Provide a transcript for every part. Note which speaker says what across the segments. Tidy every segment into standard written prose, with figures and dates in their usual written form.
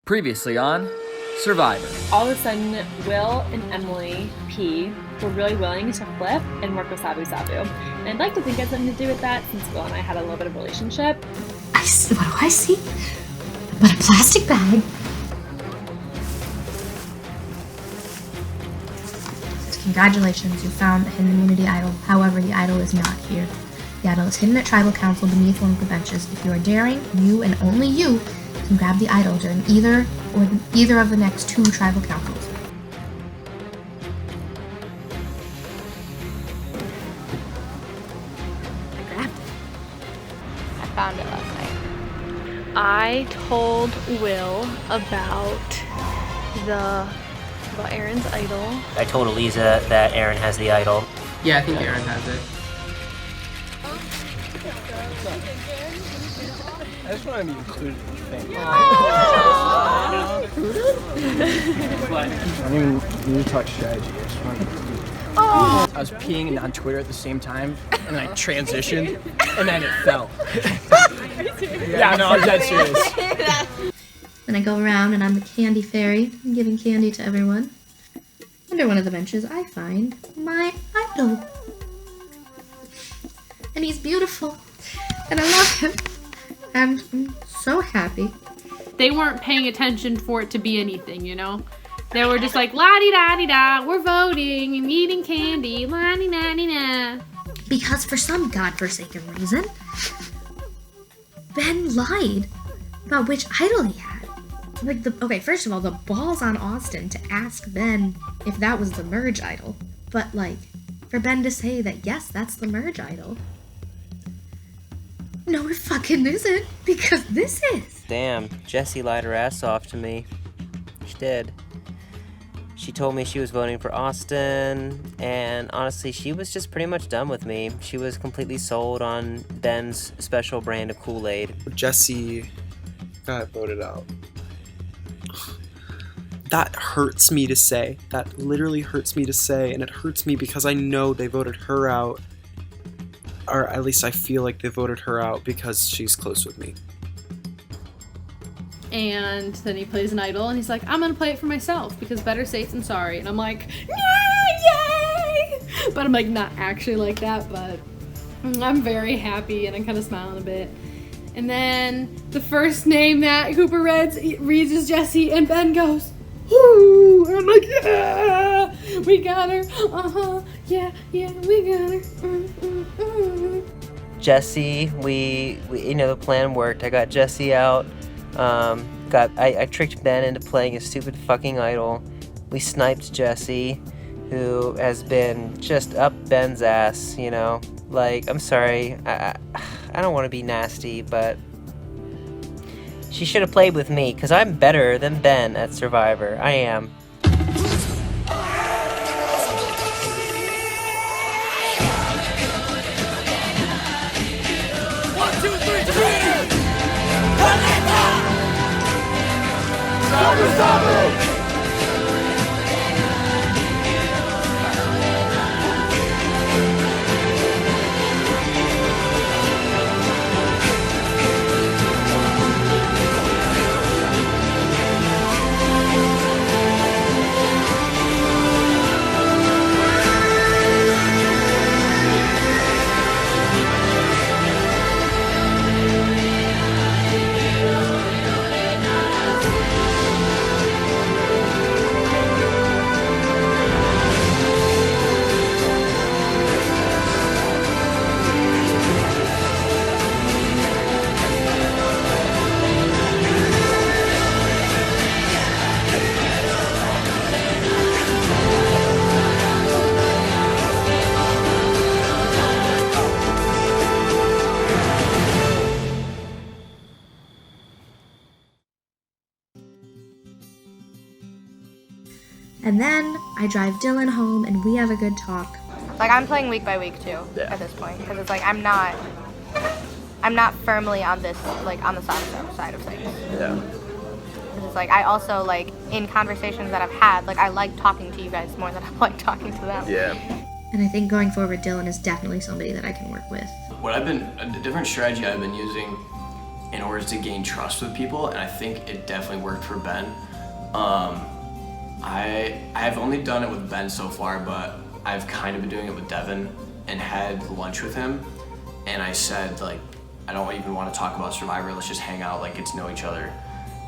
Speaker 1: Previously on Survivor.
Speaker 2: All of a sudden, Will and Emily P were really willing to flip and work with Sabu Sabu. And I'd like to think it had something to do with that since Will and I had a little bit of a relationship.
Speaker 3: What do I see? But a plastic bag. Congratulations, you found the hidden immunity idol. However, the idol is not here. The idol is hidden at Tribal Council beneath one of the benches. If you are daring, you and only you can grab the idol during either of the next 2 Tribal Councils.
Speaker 4: I grabbed it. I found it last night.
Speaker 5: I told Will about Aaron's idol.
Speaker 6: I told Eliza that Aaron has the idol.
Speaker 7: Yeah, I think Aaron has it.
Speaker 8: I just want to be included in the thing. I don't even need to talk strategy. I just want to. I was peeing on Twitter at the same time, and I transitioned, and then it fell. Yeah, no, I'm dead serious.
Speaker 3: Then I go around and I'm the candy fairy, giving candy to everyone. Under one of the benches, I find my idol. And he's beautiful. And I love him. And I'm so happy.
Speaker 5: They weren't paying attention for it to be anything, you know? They were just like, la-di-da-di-da, we're voting and eating candy, la-di-da-di-da.
Speaker 3: Because for some godforsaken reason, Ben lied about which idol he had. Okay, first of all, the ball's on Austin to ask Ben if that was the merge idol. But, for Ben to say that, yes, that's the merge idol. No, it fucking isn't, because this is.
Speaker 6: Damn, Jessie lied her ass off to me. She did. She told me she was voting for Austin, and honestly, she was just pretty much done with me. She was completely sold on Ben's special brand of Kool-Aid.
Speaker 9: Jessie got voted out. That hurts me to say. That literally hurts me to say, and it hurts me because I know they voted her out. Or at least I feel like they voted her out because she's close with me.
Speaker 5: And then he plays an idol, and he's like, I'm gonna play it for myself, because better safe than sorry. And I'm like, yay! But I'm like, not actually like that, but I'm very happy, and I'm kind of smiling a bit. And then the first name that Cooper reads is Jessie, and Ben goes, whoo! And I'm like, yeah! We got her! Uh-huh! Yeah, we got her!
Speaker 6: Jessie, we the plan worked. I got Jessie out. I tricked Ben into playing a stupid fucking idol. We sniped Jessie, who has been just up Ben's ass, you know? I'm sorry, I don't want to be nasty, but she should have played with me, because I'm better than Ben at Survivor. I am.
Speaker 3: And then I drive Dylan home and we have a good talk.
Speaker 4: I'm playing week by week too at this point, because it's I'm not firmly on this on the side of things.
Speaker 8: Yeah.
Speaker 4: It's I also in conversations that I've had, I like talking to you guys more than I like talking to them.
Speaker 8: Yeah.
Speaker 3: And I think going forward, Dylan is definitely somebody that I can work with.
Speaker 10: A different strategy I've been using
Speaker 8: in order to gain trust with people, and I think it definitely worked for Ben. I've only done it with Ben so far, but I've kind of been doing it with Devin and had lunch with him, and I said, like, I don't even want to talk about Survivor, let's just hang out, like, get to know each other.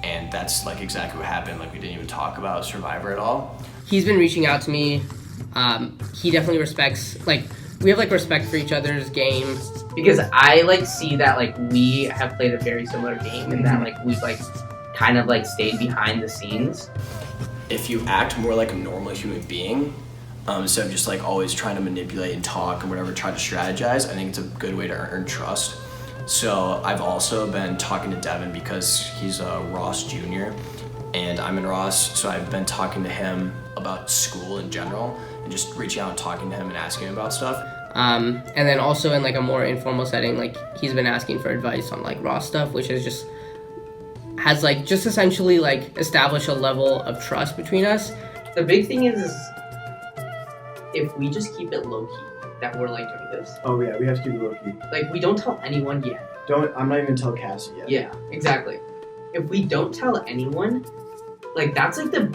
Speaker 8: And that's like exactly what happened. Like, we didn't even talk about Survivor at all.
Speaker 7: He's been reaching out to me. He definitely respects, like, we have like respect for each other's games. Because I like see that like we have played a very similar game and that like we've like kind of like stayed behind the scenes.
Speaker 8: If you act more like a normal human being, instead of just like always trying to manipulate and talk and whatever, try to strategize, I think it's a good way to earn trust. So I've also been talking to Devin because he's a Ross Jr. and I'm in Ross, so I've been talking to him about school in general and just reaching out and talking to him and asking him about stuff.
Speaker 7: And then also in like a more informal setting, like he's been asking for advice on like Ross stuff, which is just has like just essentially like established a level of trust between us. The big thing is if we just keep it low key that we're like doing this.
Speaker 10: Oh yeah, we have to keep it low key.
Speaker 7: Like we don't tell anyone yet.
Speaker 10: I'm not even gonna tell Cassie yet.
Speaker 7: Yeah, exactly. If we don't tell anyone, like that's like the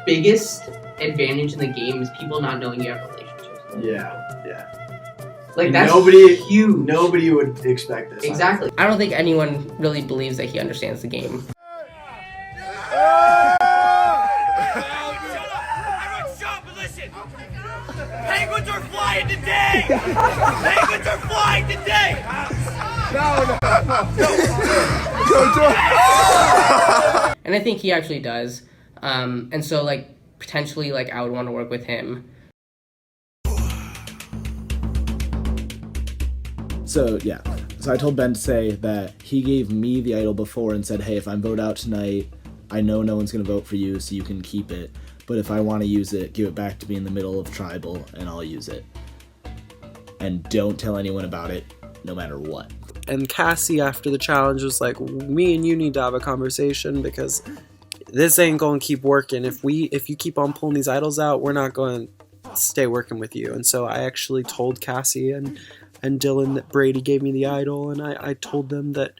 Speaker 7: biggest advantage in the game is people not knowing you have relationships.
Speaker 10: Yeah.
Speaker 7: Like that's huge.
Speaker 10: Nobody would expect this.
Speaker 7: Exactly. I don't think anyone really believes that he understands the game.
Speaker 11: Penguins are flying today! Penguins are flying today! No.
Speaker 7: And I think he actually does. And so like potentially like I would want to work with him.
Speaker 12: So yeah, so I told Ben to say that he gave me the idol before and said, hey, if I'm voted out tonight, I know no one's gonna vote for you, so you can keep it. But if I want to use it, give it back to me in the middle of tribal, and I'll use it. And don't tell anyone about it, no matter what.
Speaker 9: And Cassie, after the challenge, was like, me and you need to have a conversation because this ain't going to keep working. If you keep on pulling these idols out, we're not going to stay working with you. And so I actually told Cassie and Dylan that Brady gave me the idol, and I told them that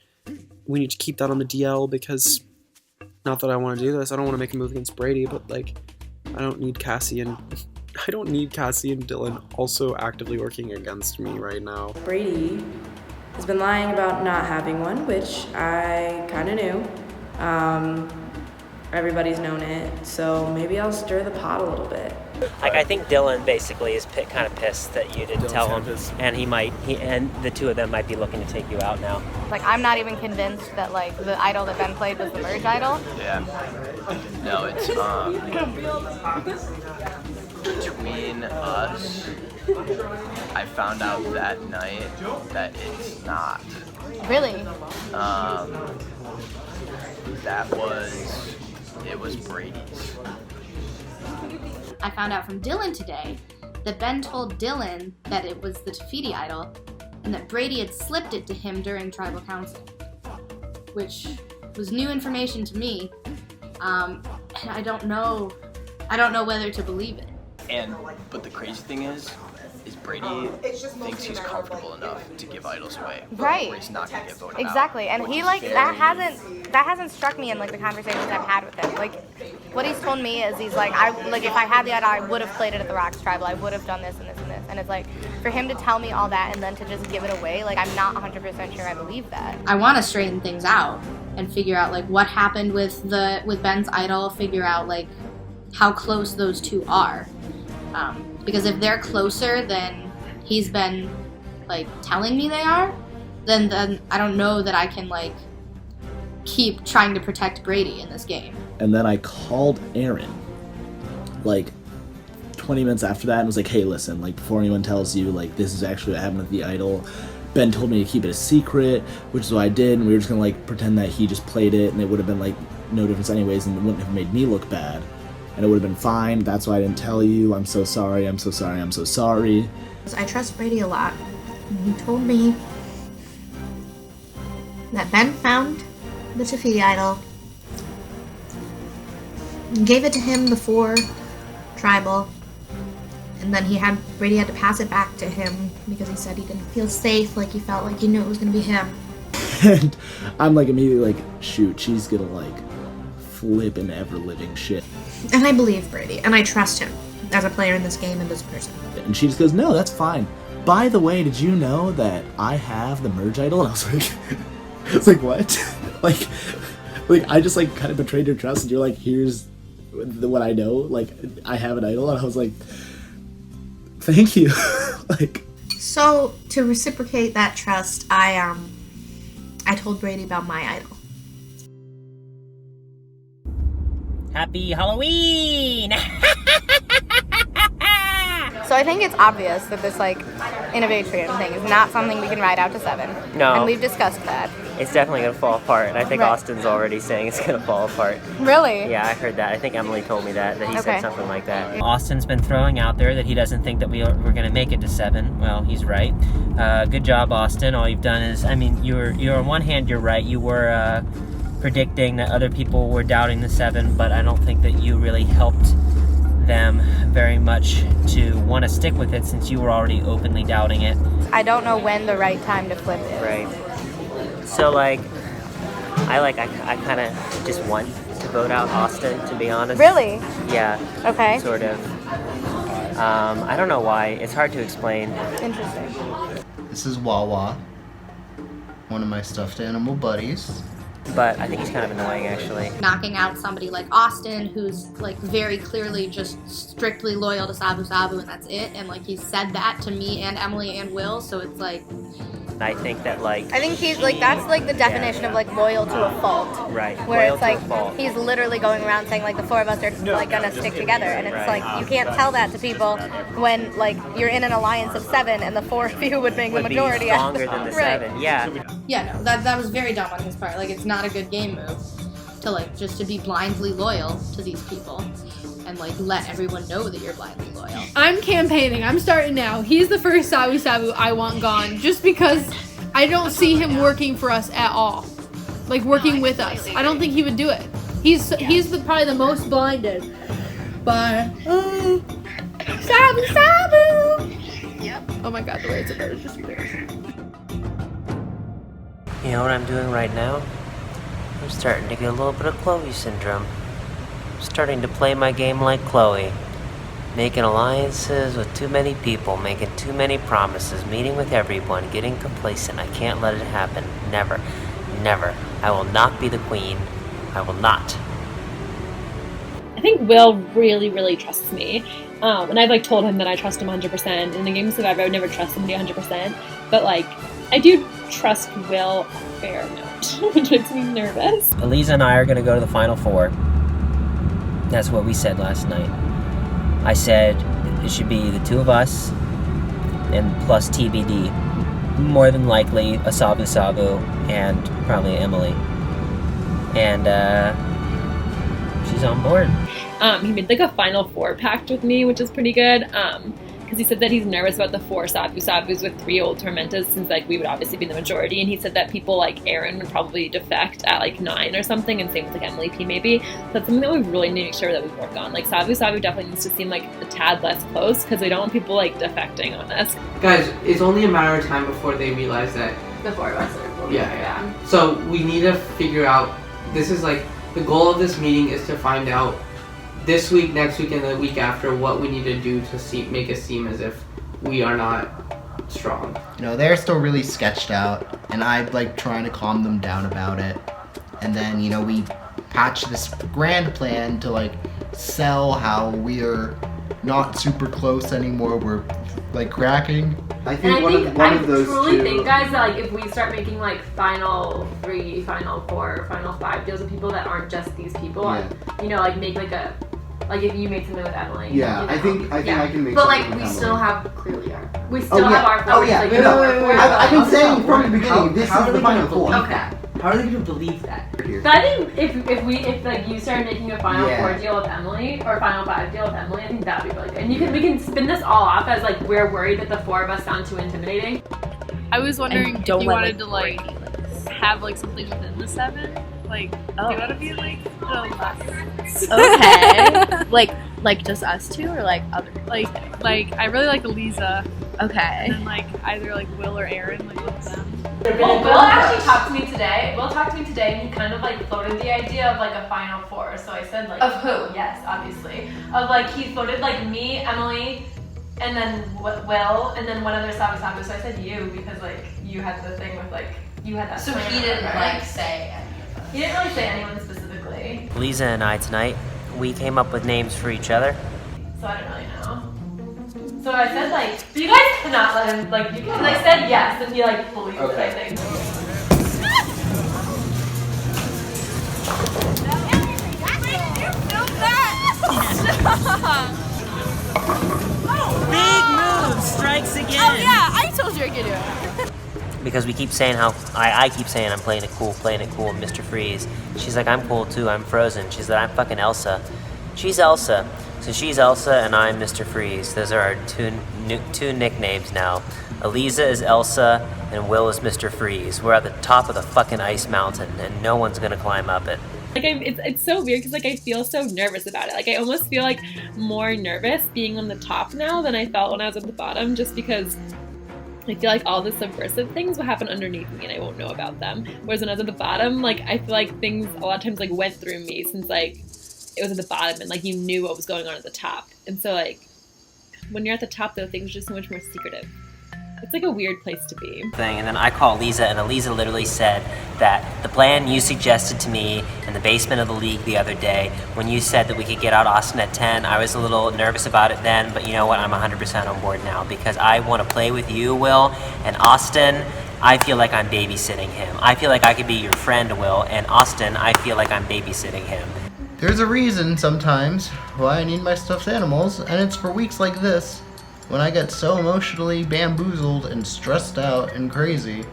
Speaker 9: we need to keep that on the DL because, not that I want to do this, I don't want to make a move against Brady, but like, I don't need Cassie and Dylan also actively working against me right now.
Speaker 13: Brady has been lying about not having one, which I kind of knew. Everybody's known it, so maybe I'll stir the pot a little bit.
Speaker 6: Like, I think Dylan basically is kind of pissed that you didn't tell him, and and the two of them might be looking to take you out now.
Speaker 4: Like, I'm not even convinced that, like, the idol that Ben played was the merge idol.
Speaker 8: Yeah. No, it's, between us, I found out that night that it's not.
Speaker 4: Really?
Speaker 8: It was Brady's.
Speaker 14: I found out from Dylan today that Ben told Dylan that it was the Tafiti idol and that Brady had slipped it to him during tribal council, which was new information to me, and I don't know whether to believe it.
Speaker 8: But the crazy thing is Brady thinks he's comfortable enough to give idols away.
Speaker 4: Right.
Speaker 8: Where he's not gonna get voted
Speaker 4: exactly.
Speaker 8: out.
Speaker 4: And he like that hasn't struck me in like the conversations I've had with him. Like what he's told me is he's like if I had the idol I would have played it at the Rocks Tribal. I would have done this and this and this. And it's like for him to tell me all that and then to just give it away, like I'm not 100% sure I believe that.
Speaker 14: I want to straighten things out and figure out like what happened with Ben's idol, figure out like how close those two are. Because if they're closer than he's been like telling me they are, then I don't know that I can like keep trying to protect Brady in this game.
Speaker 12: And then I called Aaron like 20 minutes after that and was like, hey, listen, like before anyone tells you, like this is actually what happened with the idol. Ben told me to keep it a secret, which is what I did, and we were just gonna like pretend that he just played it and it would have been like no difference anyways and it wouldn't have made me look bad. And it would have been fine. That's why I didn't tell you. I'm so sorry. I'm so sorry. I'm so sorry.
Speaker 3: I trust Brady a lot. He told me that Ben found the Tafiti idol, gave it to him before tribal, and then Brady had to pass it back to him because he said he didn't feel safe, like he felt like he knew it was going to be him.
Speaker 12: And I'm like immediately like, shoot, she's gonna like flip an ever-living shit.
Speaker 3: And I believe Brady, and I trust him as a player in this game and as a person.
Speaker 12: And she just goes, no, that's fine. By the way, did you know that I have the merge idol? And I was like, what? like I just like kind of betrayed your trust, and you're like, here's what I know. Like, I have an idol, and I was like, thank you. Like.
Speaker 3: So to reciprocate that trust, I told Brady about my idol.
Speaker 6: Happy Halloween!
Speaker 4: So I think it's obvious that this like Innovatrium thing is not something we can ride out to 7.
Speaker 6: No.
Speaker 4: And we've discussed that.
Speaker 6: It's definitely going to fall apart, and I think
Speaker 4: Right.
Speaker 6: Austin's already saying it's going to fall apart.
Speaker 4: Really?
Speaker 6: Yeah, I heard that. I think Emily told me that he
Speaker 4: Okay.
Speaker 6: said something like that. Austin's been throwing out there that he doesn't think that we're going to make it to 7. Well, he's right. Good job, Austin. All you've done is, I mean, you're on one hand, you're right. You were predicting that other people were doubting the 7, but I don't think that you really helped them very much to want to stick with it since you were already openly doubting it.
Speaker 4: I don't know when the right time to flip is.
Speaker 6: Right. So I kind of just want to vote out Austin, to be honest.
Speaker 4: Really?
Speaker 6: Yeah.
Speaker 4: Okay.
Speaker 6: Sort of. I don't know why. It's hard to explain.
Speaker 4: Interesting.
Speaker 15: This is Wawa, one of my stuffed animal buddies.
Speaker 6: But I think he's kind of annoying, actually.
Speaker 14: Knocking out somebody like Austin, who's like very clearly just strictly loyal to Sabu Sabu, and that's it. And like he said that to me and Emily and Will, so it's like.
Speaker 6: I think that like.
Speaker 4: I think he's like that's like the definition of like loyal to a fault.
Speaker 6: Right.
Speaker 4: Where
Speaker 6: Loyal
Speaker 4: it's
Speaker 6: to a
Speaker 4: like
Speaker 6: fault.
Speaker 4: he's literally going around saying like the 4 of us are like gonna stick together, and it's
Speaker 6: Right.
Speaker 4: like you can't tell that to people when like you're in an alliance of 7 and the 4 of you would make the
Speaker 6: Would be
Speaker 4: majority.
Speaker 6: stronger than the
Speaker 4: Right.
Speaker 6: 7. Yeah.
Speaker 14: Yeah, no, that was very dumb on his part. Like, it's not a good game move to like just to be blindly loyal to these people and like let everyone know that you're blindly loyal.
Speaker 5: I'm campaigning. I'm starting now. He's the first Sabu Sabu I want gone, just because I don't see him working for us at all. Like working with us. I don't think he would do it. He's probably the most blinded. But Sabu Sabu. Yep. Oh my god, the way it's about is just embarrassing.
Speaker 6: You know what I'm doing right now? I'm starting to get a little bit of Chloe syndrome. I'm starting to play my game like Chloe. Making alliances with too many people, making too many promises, meeting with everyone, getting complacent. I can't let it happen. Never. Never. I will not be the queen. I will not.
Speaker 2: I think Will really, really trusts me. And I've like told him that I trust him 100%. In the game of Survivor, I would never trust somebody 100%. But like, I do trust Will a fair amount, which makes me nervous.
Speaker 6: Eliza and I are going to go to the Final 4. That's what we said last night. I said it should be the 2 of us and plus TBD. More than likely a Sabu Sabu and probably Emily. And she's on board.
Speaker 2: He made like a Final 4 pact with me, which is pretty good. Because he said that he's nervous about the 4 Sabu Sabus with 3 old Tormentas, since like we would obviously be the majority, and he said that people like Aaron would probably defect at like 9 or something, and same with like Emily P maybe. So that's something that we really need to make sure that we work on. Like Sabu Sabu definitely needs to seem like a tad less close, because we don't want people like defecting on us.
Speaker 7: Guys, it's only a matter of time before they realize that.
Speaker 2: The 4 of us are
Speaker 7: Yeah. So we need to figure out. This is like the goal of this meeting is to find out this week, next week, and the week after what we need to do to make it seem as if we are not strong.
Speaker 15: You know, they're still really sketched out, and I'm like trying to calm them down about it. And then, you know, we patch this grand plan to like sell how we're not super close anymore. We're like cracking.
Speaker 10: I think one of those
Speaker 2: truly
Speaker 10: two.
Speaker 2: think, guys, that like if we start making like Final 3, Final 4, Final 5 deals with people that aren't just these people,
Speaker 10: Yeah.
Speaker 2: you know, like make like a. Like if you made something with Emily.
Speaker 10: Yeah,
Speaker 2: you know?
Speaker 10: I think I can make.
Speaker 2: But
Speaker 10: something
Speaker 2: like
Speaker 10: with
Speaker 2: we
Speaker 10: Emily.
Speaker 2: still have clearly our. We
Speaker 10: Oh
Speaker 2: still
Speaker 10: yeah.
Speaker 2: have our.
Speaker 10: Oh yeah.
Speaker 2: Like,
Speaker 10: No,
Speaker 2: we're
Speaker 10: I've been
Speaker 2: like-
Speaker 10: saying from the beginning. This is the Final 4.
Speaker 2: Okay.
Speaker 7: How are they going to believe that?
Speaker 2: But I think if like you started making a Final
Speaker 10: Yeah.
Speaker 2: 4 deal with Emily or Final 5 deal with Emily, I think that would be really good. And we can spin this all off as like we're worried that the 4 of us sound too intimidating.
Speaker 5: I was wondering if
Speaker 2: don't
Speaker 5: you
Speaker 2: let,
Speaker 5: wanted to
Speaker 2: like,
Speaker 5: have like something within the 7. Like, do you want to be like the last?
Speaker 16: Okay. Like Like just us two, or like other?
Speaker 17: Like I really like Eliza.
Speaker 16: Okay.
Speaker 17: And then like either like Will or Aaron, like one of them.
Speaker 2: Well, Will actually talked to me today. Will talked to me today, and he kind of like floated the idea of like a final four. So I said like. Of who? Yes, obviously. Of like he floated like me, Emily, and then Will, and then one other Sabu Sabu. So I said you because like you had the thing with like you had that.
Speaker 18: So
Speaker 2: plan,
Speaker 18: he didn't
Speaker 2: right?
Speaker 18: like say any of us.
Speaker 2: He didn't really say anyone specifically.
Speaker 6: Lisa and I tonight, we came up with names for each other.
Speaker 2: So I don't really know. So I said like, you guys cannot let him like. You can. I said yes, and he like believed it. I think.
Speaker 6: Big move, strikes again.
Speaker 16: Oh yeah, I told you I could do it.
Speaker 6: Because we keep saying how I keep saying I'm playing it cool, Mr. Freeze. She's like, I'm cool too, I'm Frozen. She's like, I'm fucking Elsa. She's Elsa. So she's Elsa and I'm Mr. Freeze. Those are our two nicknames now. Eliza is Elsa and Will is Mr. Freeze. We're at the top of the fucking ice mountain and no one's gonna climb up it.
Speaker 2: Like it's so weird because like I feel so nervous about it. Like I almost feel like more nervous being on the top now than I felt when I was at the bottom, just because I feel like all the subversive things will happen underneath me and I won't know about them. Whereas when I was at the bottom, like I feel like things a lot of times like went through me since like it was at the bottom and like you knew what was going on at the top. And so like when you're at the top though, things are just so much more secretive. It's like a weird place to be.
Speaker 6: And then I call Eliza, and Eliza literally said that the plan you suggested to me in the basement of the league the other day, when you said that we could get out Austin at 10, I was a little nervous about it then, but you know what, I'm 100% on board now, because I want to play with you, Will, and Austin, I feel like I'm babysitting him. I feel like I could be your friend, Will, and Austin, I feel like I'm babysitting him.
Speaker 15: There's a reason sometimes why I need my stuffed animals, and it's for weeks like this, when I get so emotionally bamboozled and stressed out and crazy.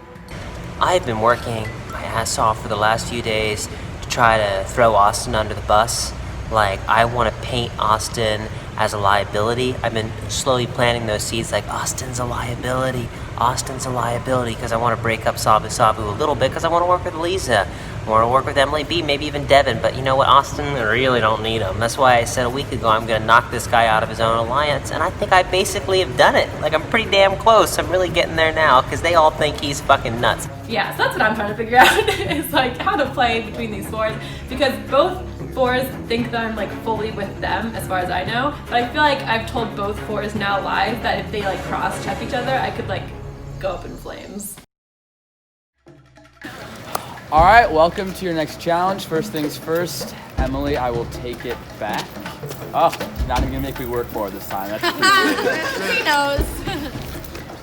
Speaker 6: I've been working my ass off for the last few days to try to throw Austin under the bus. Like, I want to paint Austin as a liability. I've been slowly planting those seeds like, Austin's a liability, because I want to break up Sabu Sabu a little bit, because I want to work with Lisa. I want to work with Emily B, maybe even Devin, but you know what, Austin, I really don't need him. That's why I said a week ago I'm going to knock this guy out of his own alliance, and I think I basically have done it. Like, I'm pretty damn close. I'm really getting there now, because they all think he's fucking nuts.
Speaker 2: Yeah, so that's what I'm trying to figure out, is like how to play between these fours, because both fours think that I'm like fully with them as far as I know, but I feel like I've told both fours now live that if they like cross-check each other, I could like go up in flames.
Speaker 19: All right, welcome to your next challenge. First things first, Emily, I will take it back. Oh, not even gonna make me work for it this time. That's
Speaker 16: He knows.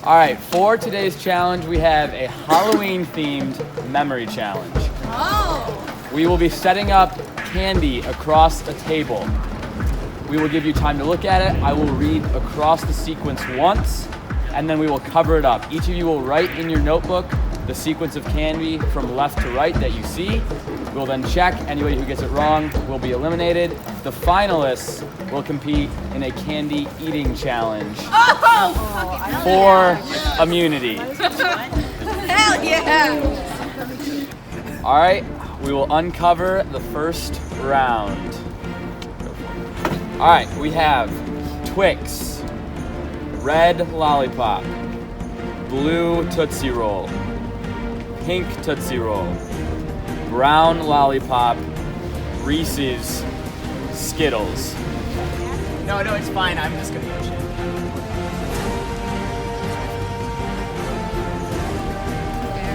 Speaker 19: All right, for today's challenge, we have a Halloween-themed memory challenge.
Speaker 16: Oh.
Speaker 19: We will be setting up candy across a table. We will give you time to look at it. I will read across the sequence once, and then we will cover it up. Each of you will write in your notebook the sequence of candy from left to right that you see. We'll then check. Anybody who gets it wrong will be eliminated. The finalists will compete in a candy eating challenge for immunity.
Speaker 16: Hell yeah!
Speaker 19: All right, we will uncover the first round. All right, we have Twix, red lollipop, blue Tootsie Roll, pink Tootsie Roll, brown lollipop, Reese's, Skittles.
Speaker 8: No, it's fine. I'm just gonna eat shit.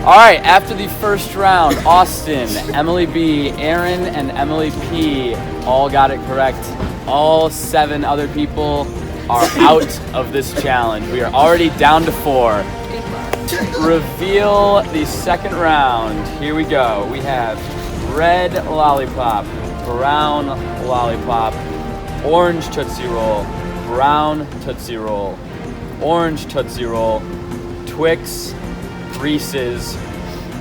Speaker 19: All right, after the first round, Austin, Emily B, Aaron, and Emily P all got it correct. All 7 other people are out of this challenge. We are already down to 4. Reveal the second round. Here we go. We have red lollipop, brown lollipop, orange Tootsie Roll, brown Tootsie Roll, orange Tootsie Roll, Twix, Reese's,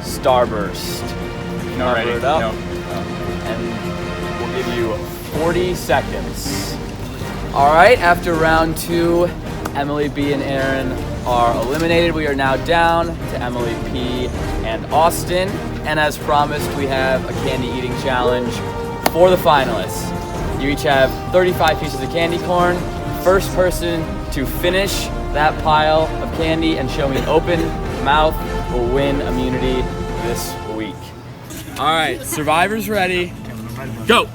Speaker 19: Starburst. Cover it up, and we'll give you 40 seconds. All right, after round 2, Emily B and Aaron are eliminated. We are now down to Emily P and Austin. And as promised, we have a candy eating challenge for the finalists. You each have 35 pieces of candy corn. First person to finish that pile of candy and show me an open mouth will win immunity this week. All right, survivors ready. Go.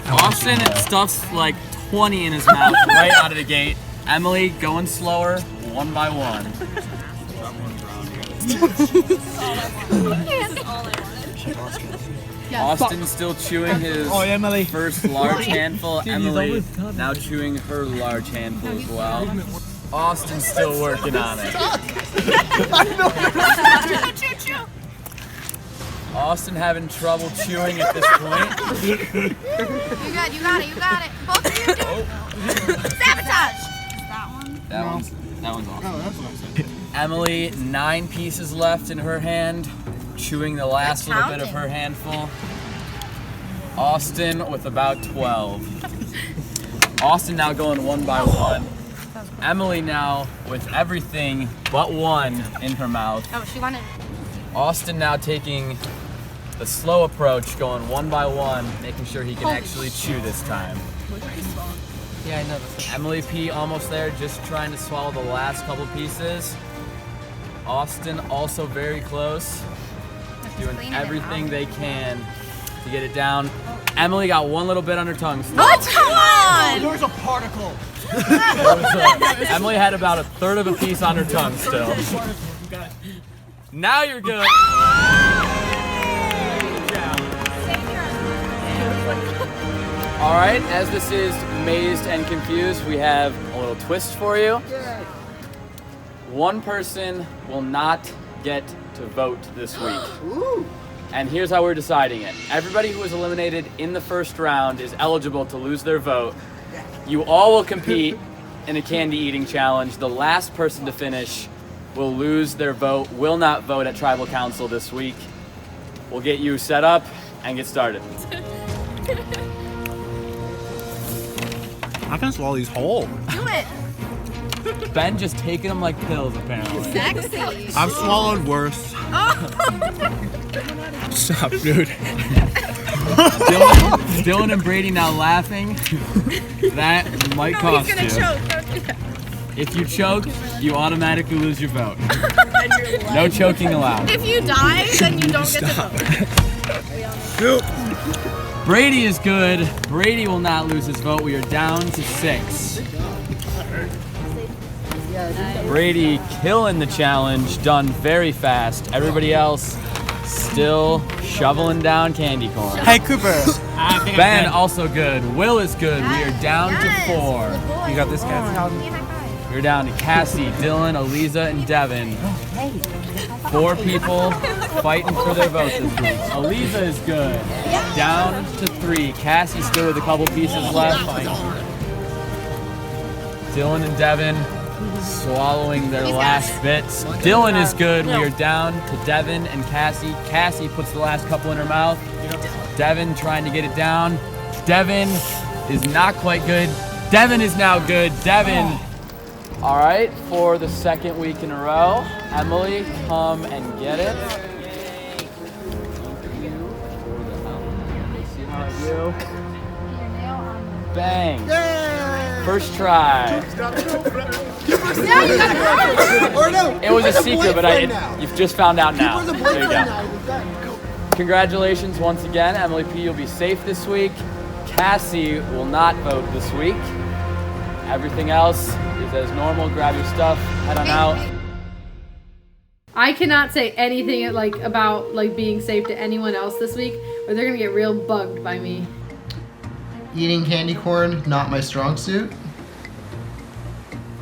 Speaker 19: Austin stuffs like 20 in his mouth right out of the gate. Emily going slower, one by one. Austin still chewing his first large handful. Emily now chewing her large handful as well. Austin's still working on it. Austin having trouble chewing at this point.
Speaker 16: You got it. Both of you do it. Sabotage!
Speaker 19: That one's awesome. Emily, 9 pieces left in her hand, chewing the last little bit of her handful. Austin with about 12. Austin now going one by one. Emily now with everything but one in her mouth.
Speaker 4: Oh, she wanted.
Speaker 19: Austin now taking the slow approach, going one by one, making sure he can actually chew this time. Yeah, I know. Emily P almost there, just trying to swallow the last couple pieces. Austin also very close, doing everything they can to get it down. Emily got one little bit on her tongue still.
Speaker 16: Oh, come on!
Speaker 11: There's a particle.
Speaker 19: Emily had about a third of a piece on her tongue still. Now you're good. All right, as this is Mazed and Confused, we have a little twist for you. One person will not get to vote this week. And here's how we're deciding it. Everybody who was eliminated in the first round is eligible to lose their vote. You all will compete in a candy eating challenge. The last person to finish will lose their vote, will not vote at Tribal Council this week. We'll get you set up and get started.
Speaker 11: I can swallow these whole.
Speaker 16: Do it.
Speaker 19: Ben just taking them like pills, apparently.
Speaker 16: Sexy.
Speaker 11: I've swallowed worse. Stop, dude.
Speaker 19: Dylan and Brady now laughing. That might cost you.
Speaker 16: He's gonna choke.
Speaker 19: If you choke, you automatically lose your vote. No choking allowed.
Speaker 16: If you die, then you don't get to vote.
Speaker 19: Brady is good. Brady will not lose his vote. We are down to 6. Brady killing the challenge, done very fast. Everybody else still shoveling down candy corn.
Speaker 11: Hey, Cooper.
Speaker 19: Ben also good. Will is good. We are down to 4.
Speaker 11: You got this, guy.
Speaker 19: We're down to Cassie, Dylan, Eliza, and Devin. 4 people fighting for their vote this week. Eliza is good. Down to 3. Cassie still with a couple pieces left. Dylan and Devin swallowing their last bits. Dylan is good. We are down to Devin and Cassie. Cassie puts the last couple in her mouth. Devin trying to get it down. Devin is not quite good. Devin is now good. Devin. All right, for the second week in a row, Emily, come and get it. Bang. First try. It was a secret, but you've just found out now. There you go. Congratulations once again, Emily P. You'll be safe this week. Cassie will not vote this week. Everything else is as normal. Grab your stuff, head on out.
Speaker 5: I cannot say anything about being safe to anyone else this week, or they're gonna get real bugged by me.
Speaker 15: Eating candy corn, not my strong suit.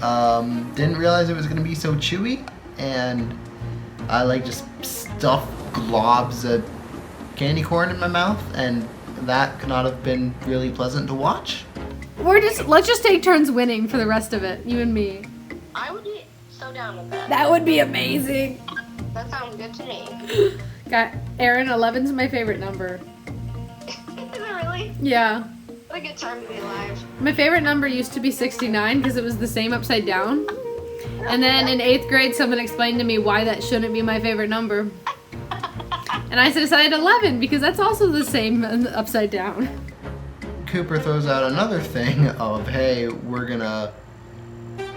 Speaker 15: Didn't realize it was gonna be so chewy, and I just stuffed globs of candy corn in my mouth, and that could not have been really pleasant to watch.
Speaker 5: Let's just take turns winning for the rest of it, you and me.
Speaker 18: I would be so down with that.
Speaker 5: That would be amazing.
Speaker 18: That sounds good to me.
Speaker 5: Got Aaron, 11's my favorite number.
Speaker 18: Is it really?
Speaker 5: Yeah.
Speaker 18: What a good time to be alive.
Speaker 5: My favorite number used to be 69 because it was the same upside down. And then in 8th grade, someone explained to me why that shouldn't be my favorite number. And I decided 11 because that's also the same upside down.
Speaker 15: Cooper throws out another thing of, hey, we're gonna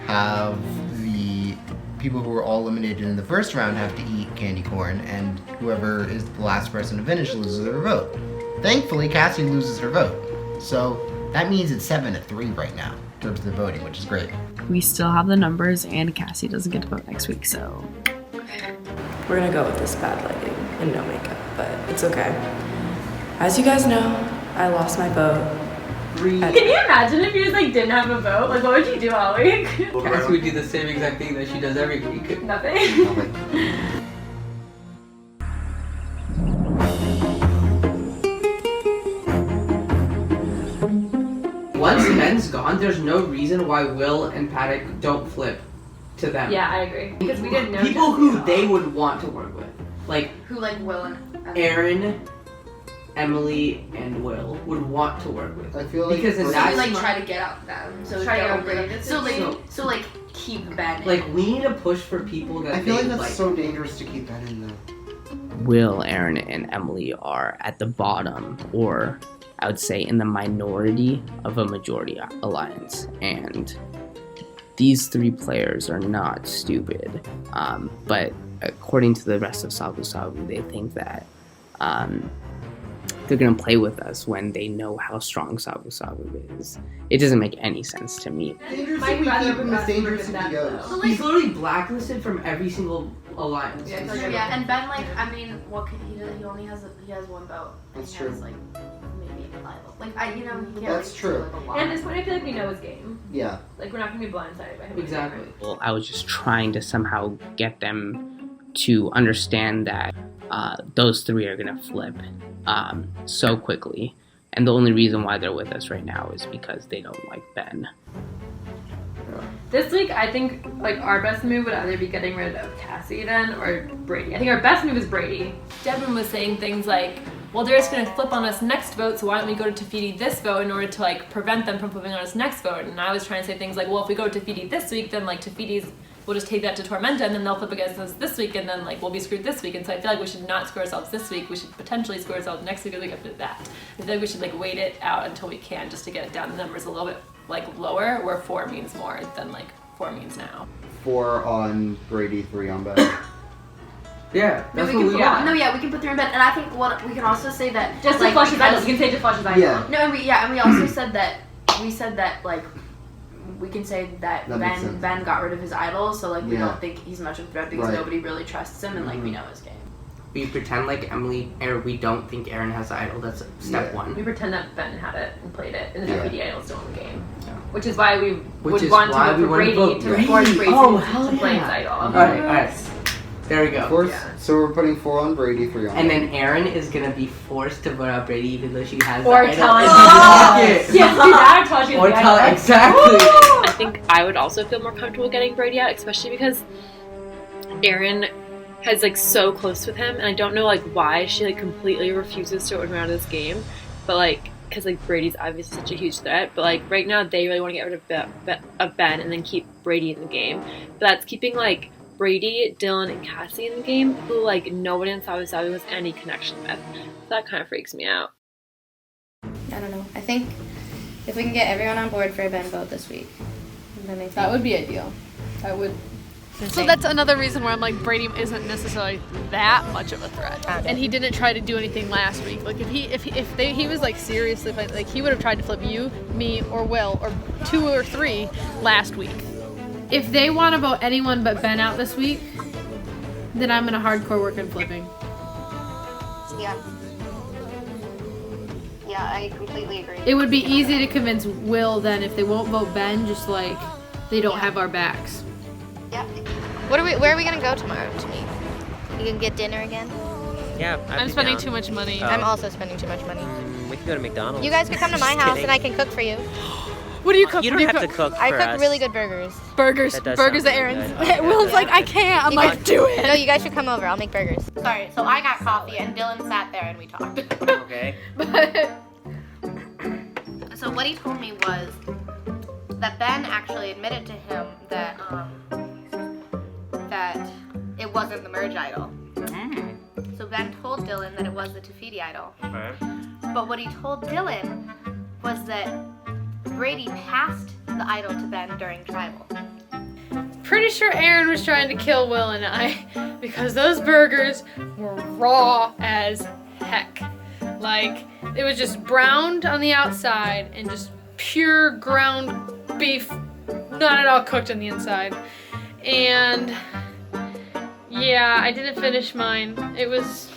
Speaker 15: have the people who were all eliminated in the first round have to eat candy corn, and whoever is the last person to finish loses their vote. Thankfully, Cassie loses her vote. So that means it's 7-3 right now in terms of the voting, which is great.
Speaker 20: We still have the numbers, and Cassie doesn't get to vote next week, so.
Speaker 13: We're gonna go with this bad lighting and no makeup, but it's okay. As you guys know, I lost my vote.
Speaker 2: Can you imagine if you just like didn't have a vote? Like, what would you do all week?
Speaker 7: Cassie would do the same exact thing that she does every week.
Speaker 2: Nothing.
Speaker 7: Once Ben's gone, there's no reason why Will and Paddock don't flip to them.
Speaker 2: Yeah, I agree. Because we didn't know
Speaker 7: people who they would want to work with, like
Speaker 14: Who like Will and
Speaker 7: Aaron, Emily, and Will would want to work with.
Speaker 10: I feel like
Speaker 7: because in
Speaker 14: So
Speaker 7: that
Speaker 14: we like try to get out them. So
Speaker 2: Try to
Speaker 14: get
Speaker 2: get
Speaker 14: over
Speaker 2: rid of
Speaker 14: them.
Speaker 2: it.
Speaker 14: So like keep Ben. in.
Speaker 7: like we need to push for people that
Speaker 10: I feel like
Speaker 7: they
Speaker 10: that's so dangerous to keep that in though.
Speaker 21: Will, Aaron, and Emily are at the bottom, or I would say in the minority of a majority alliance, and these three players are not stupid, but according to the rest of Sabu Sabu, they think that they're going to play with us when they know how strong Sabu Sabu is. It doesn't make any sense to me.
Speaker 10: Dangerous if we keep him, it's dangerous if he goes.
Speaker 7: He's literally blacklisted from every single alliance.
Speaker 14: Yeah, and Ben like I mean, what could he do? He only has he has one vote.
Speaker 10: That's
Speaker 14: he
Speaker 10: true.
Speaker 14: Has, like maybe 5 votes. Like he can't.
Speaker 10: That's
Speaker 14: like,
Speaker 10: true.
Speaker 14: do, like, a lot.
Speaker 2: And at this point, I feel like we know his game.
Speaker 10: Yeah.
Speaker 2: Like, we're not going to be blindsided by him.
Speaker 7: Exactly.
Speaker 21: Well, I was just trying to somehow get them to understand that those three are going to flip so quickly. And the only reason why they're with us right now is because they don't like Ben.
Speaker 2: This week, I think, like, our best move would either be getting rid of Cassie then or Brady. I think our best move is Brady. Devin was saying things like, well, they're just going to flip on us next vote, so why don't we go to Tafiti this vote in order to, like, prevent them from flipping on us next vote? And I was trying to say things like, well, if we go to Tafiti this week, then, like, Tafiti's, we'll just take that to Tormenta, and then they'll flip against us this week, and then, like, we'll be screwed this week. And so I feel like we should not screw ourselves this week. We should potentially screw ourselves next week or the week after that. I feel like we should, like, wait it out until we can just to get it down the numbers a little bit, like, lower, where 4 means more than, like, 4 means now.
Speaker 10: 4 on Brady, 3 on Ben.
Speaker 7: Yeah,
Speaker 14: No, we can put, we can put 3 in Ben, and I think what we can also say that
Speaker 2: Just to
Speaker 14: like,
Speaker 2: flush his idol. You can say just flush his idol.
Speaker 10: Yeah.
Speaker 14: No, and we also said that like we can say that
Speaker 10: That makes sense.
Speaker 14: Ben got rid of his idol, so like we
Speaker 10: Yeah.
Speaker 14: don't think he's much of a threat because
Speaker 10: Right.
Speaker 14: nobody really trusts him, and like we know his game.
Speaker 7: We pretend like Emily, or we don't think Aaron has the idol. That's step
Speaker 10: Yeah.
Speaker 7: 1.
Speaker 2: We pretend that Ben had it and played it, and the
Speaker 10: Yeah.
Speaker 2: Deputy Idol is still in the game. Which is why we
Speaker 7: Which
Speaker 2: would
Speaker 7: is
Speaker 2: want to
Speaker 7: why
Speaker 2: vote
Speaker 7: we
Speaker 2: for
Speaker 7: wanna
Speaker 2: Brady
Speaker 7: vote
Speaker 2: to
Speaker 7: Brady.
Speaker 2: force Brady
Speaker 7: Oh,
Speaker 2: to
Speaker 7: hell
Speaker 2: play his
Speaker 7: yeah.
Speaker 2: idol.
Speaker 7: Alright. There we go.
Speaker 10: 4, so we're putting 4 on Brady, 3 on
Speaker 7: And
Speaker 10: Ben.
Speaker 7: then Aaron is gonna be forced to vote out Brady even though she has
Speaker 2: Or
Speaker 7: the idol.
Speaker 2: tell him.
Speaker 7: Yes.
Speaker 2: Yes, do that, tell she
Speaker 7: Or
Speaker 2: has the
Speaker 7: tell
Speaker 2: idol.
Speaker 7: exactly.
Speaker 20: I think I would also feel more comfortable getting Brady out, especially because Aaron has like so close with him, and I don't know like why she like completely refuses to order out of this game, but like because like Brady's obviously such a huge threat, but like right now they really want to get rid of Ben and then keep Brady in the game. But that's keeping like Brady, Dylan, and Cassie in the game, who like no one in Sabu Sabu has any connection with. So that kind of freaks me out.
Speaker 4: I don't know. I think if we can get everyone on board for a Ben vote this week, then I think
Speaker 5: That would be ideal. I would.
Speaker 17: So that's another reason where I'm like Brady isn't necessarily that much of a threat, and he didn't try to do anything last week. Like if he was like seriously playing, like he would have tried to flip you, me, or Will, or 2 or 3 last week.
Speaker 5: If they want to vote anyone but Ben out this week, then I'm gonna hardcore work on flipping.
Speaker 18: Yeah. Yeah, I completely agree.
Speaker 5: It would be easy to convince Will then if they won't vote Ben, just like they don't have our backs.
Speaker 18: Yep.
Speaker 4: Where are we gonna go tomorrow to meet? You can get dinner again?
Speaker 22: Yeah,
Speaker 17: I'm spending too much money.
Speaker 4: I'm also spending too much money.
Speaker 22: We can go to McDonald's.
Speaker 4: You guys could come to my
Speaker 22: Just
Speaker 4: house
Speaker 22: kidding.
Speaker 4: and I can cook for you.
Speaker 17: What do you cook?
Speaker 22: You
Speaker 17: What
Speaker 22: don't
Speaker 17: do
Speaker 22: have to cook
Speaker 4: I
Speaker 22: for
Speaker 4: cook
Speaker 22: us.
Speaker 4: really good burgers.
Speaker 17: Burgers.
Speaker 22: That does
Speaker 17: Burgers
Speaker 22: sound
Speaker 17: at
Speaker 22: really
Speaker 17: Aaron's.
Speaker 22: good.
Speaker 17: Will's like, I can't. I'm
Speaker 4: You
Speaker 17: like,
Speaker 4: guys-
Speaker 17: do it.
Speaker 4: No, you guys should come over. I'll make burgers. Sorry, so I got coffee and Dylan sat there and we talked.
Speaker 22: Okay.
Speaker 4: So what he told me was that Ben actually admitted to him that that it wasn't the merge idol. So Ben told Dylan that it was the Tafiti idol.
Speaker 22: Okay.
Speaker 4: But what he told Dylan was that Brady passed the idol to Ben during tribal.
Speaker 17: Pretty sure Aaron was trying to kill Will and I because those burgers were raw as heck. Like, it was just browned on the outside and just pure ground beef, not at all cooked on the inside. And yeah, I didn't finish mine. It was